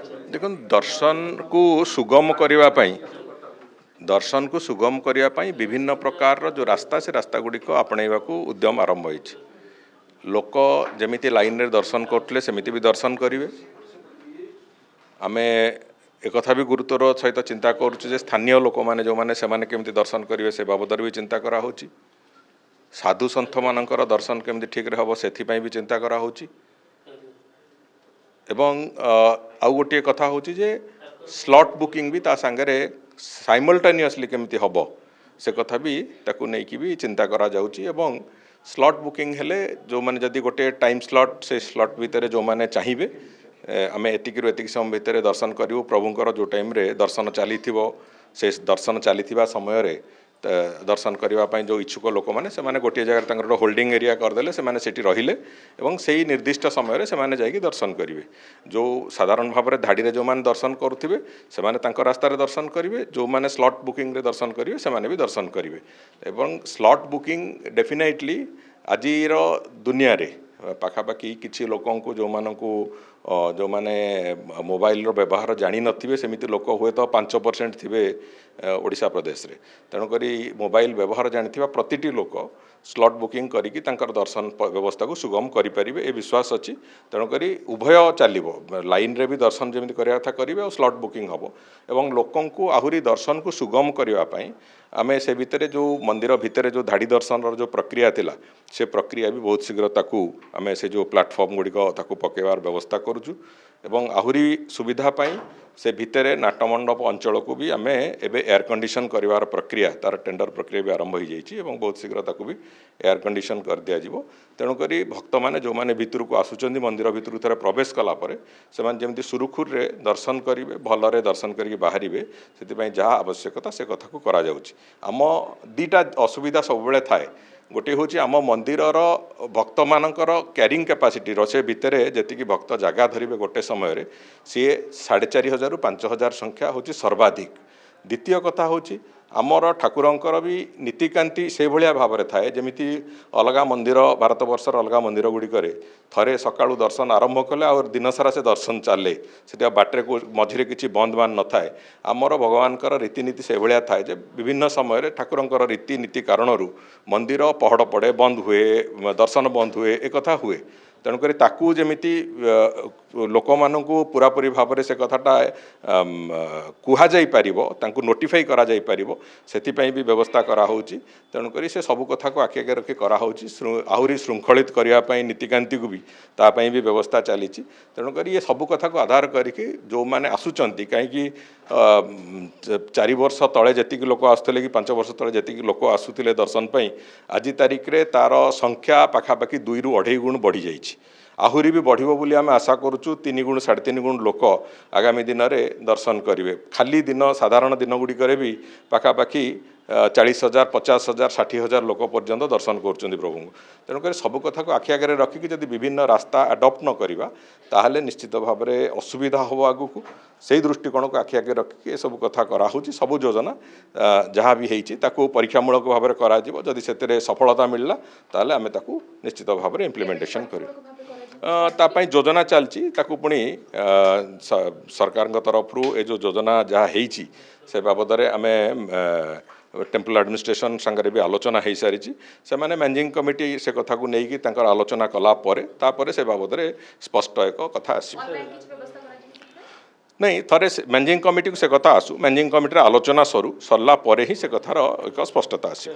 देखो दर्शन को सुगम करने विभिन्न प्रकार जो रास्ता से रास्ता गुड़िक आपणा उद्यम आरंभ हो लोक जमी लाइन रे दर्शन करते सेमती भी दर्शन करेंगे। आमे एक भी गुरुत्वर सहित चिंता करुचे स्थानीय लोक मैंने जो मैंने से केमती दर्शन करेंगे से बाबद भी चिंता करा साधु सन्थ मानकर दर्शन केमती ठीक रे हम से भी चिंता करा एवं आउ गोटे कथा हूँ जे स्लॉट बुकिंग भी ता सांगरे साइमल्टेनियसली केमती हम से कथा भी ताकू नहीं भी चिंता करा जाउची। एवं स्लॉट बुकिंग हेले जो माने जदि गोटे टाइम स्लॉट से स्लॉट भितर जो माने चाहिए आम एतिक समय भितर दर्शन करूँ प्रभुंर जो टाइम रे दर्शन चली से दर्शन चली समय रे दर्शन करने जो इच्छुक लोक मैंने गोटे जगह होल्डिंग एरिया करदे से रहिले एवं से ही निर्दिष्ट समय से जाकि दर्शन करेंगे। जो साधारण भाव में धाड़ी जो मैंने दर्शन करुवे से रास्ता दर्शन करेंगे, जो मैंने स्लॉट बुकिंग रे दर्शन करेंगे से भी दर्शन करेंगे। एवं स्लॉट बुकिंग डेफिनेटली आजिर दुनिया रे पाखापाखि किसी लोकों को जो माने मोबाइल रो व्यवहार जानी नथिबे सेमिति लोक हुए तो 5% थिबे ओडिशा प्रदेश रे। तेणुकरी मोबाइल व्यवहार जानिथिबा प्रतिटी लोक स्लॉट बुकिंग करिकी तांकर दर्शन व्यवस्था को सुगम करि परिबे ए विश्वास अछि। तेणुकरी उभय चलिबो लाइन रे भी दर्शन जेमिति करिया था करिवे और स्लॉट बुकिंग हबो एवं लोकों को आहुरी दर्शन को सुगम करिवा पई आमे से भितरे जो मंदिर भितरे जो धाड़ी दर्शन जो प्रक्रिया थिला से प्रक्रिया भी बहुत शीघ्र ताकू आमे से जो प्लेटफॉर्म गुड़िक ताकू पकेबार व्यवस्था करुचु एवं आहुरी सुविधा पाई से भितरे नाटमंडप अंचल को भी आमे एबे एयर कंडीशन करिवार प्रक्रिया तार टेंडर प्रक्रिया भी आरंभ हो जाइए एवं बहुत शीघ्र ताकू भी एयर कंडीशन कर दिया जिवो। तेणुकरी भक्त मैंने जो मैंने भितर को आसुचंदी मंदिर भितर थे प्रवेश कला परे से जमी सुरुखुर रे दर्शन करेंगे भलरे दर्शन करके बाहर से जहाँ आवश्यकता से कथा को करा जाउची। आम दीटा असुविधा सब थाए गोटे हूँ आम मंदिर भक्त मानकर क्यारिंग कैपेसिटी से भितर जी भक्त जगह धरवे गोटे समय सी 4,500 ରୁ 5,000 संख्या हूँ सर्वाधिक। द्वितीय कथा हूँ आमर ठाकुरंकर भी नीतिकांति से भाया भाव में थाए जमीती अलग मंदिर भारत वर्षर अलग मंदिर गुड़िक थे सकाळु दर्शन आरंभ कले और दिन सारा से दर्शन चले से बाटे को मझे किसी बंद मान न थाए। आमर भगवानकर रीतिनीति से भाया थाए जे विभिन्न समय ठाकुरंकर रीतिनीति कारणरू मंदिर पहड़ पड़े बंद हुए दर्शन बंद हुए एक कथा हुए। तेणुकर ताकू जमीती लोक मानू पूरापूरी भाव में से कथाटा कुहाई पार नोटिफाई करा जाई पारिबो सेथिपई भी व्यवस्था कराऊँगी। तेणुकर से सबू कथा को आखि आगे रखी कराऊँगी आहरी श्रृंखलित करने नीतिकांति को भी तापाई भी व्यवस्था चली। तेणुकर ये सबू कथा को आधार करके जो मैंने आसुचंती कहीं 4 वर्ष तले जी लोक आसुले कि 5 वर्ष तले जी लोक आसुले दर्शन पर आज तारिख रे तार संख्या पाखापाखि 2 ରୁ 2.5 गुण बढ़ी जाइए। आहुरी भी बढ़िबो बोली आम आशा करुचु 3 गुण 3.5 गुण लोक आगामी दिन में दर्शन करेंगे। खाली दिन साधारण दिन गुड़िक भी पाखापाखि 40,000 50,000 60,000 लोक पर्यंत दर्शन कर प्रभु। तेणुकर सबू कथा को आखि आगे रखिकी जब विभिन्न रास्ता आडप्ट न करवा ताहले निश्चित भाव में असुविधा हम आगु को से दृष्टिकोण को आखि आगे रखिकी सब कथा कराऊँगी। सब योजना जहाँ भी होती परीक्षामूलक भाव में करा से सफलता मिलला ताहले आमे ताकू निश्चित भाव में इम्प्लीमेंटेशन करियो। तापाई योजना चलची ताकू पुणी सरकार तरफ ये जो योजना जहाँ होती से बाबद आमे टेम्पल एडमिनिस्ट्रेशन संगे भी आलोचना हो सारी से मैंने मैनेजिंग कमिटी से कथा को लेकिन आलोचना कला तापर से बाबद स्पष्ट एक कथा आस नहीं थे मैनेजिंग कमिटी को से कथा आसू मैनेजिंग कमिटी आलोचना सरला ही से कथार एक स्पष्टता आस।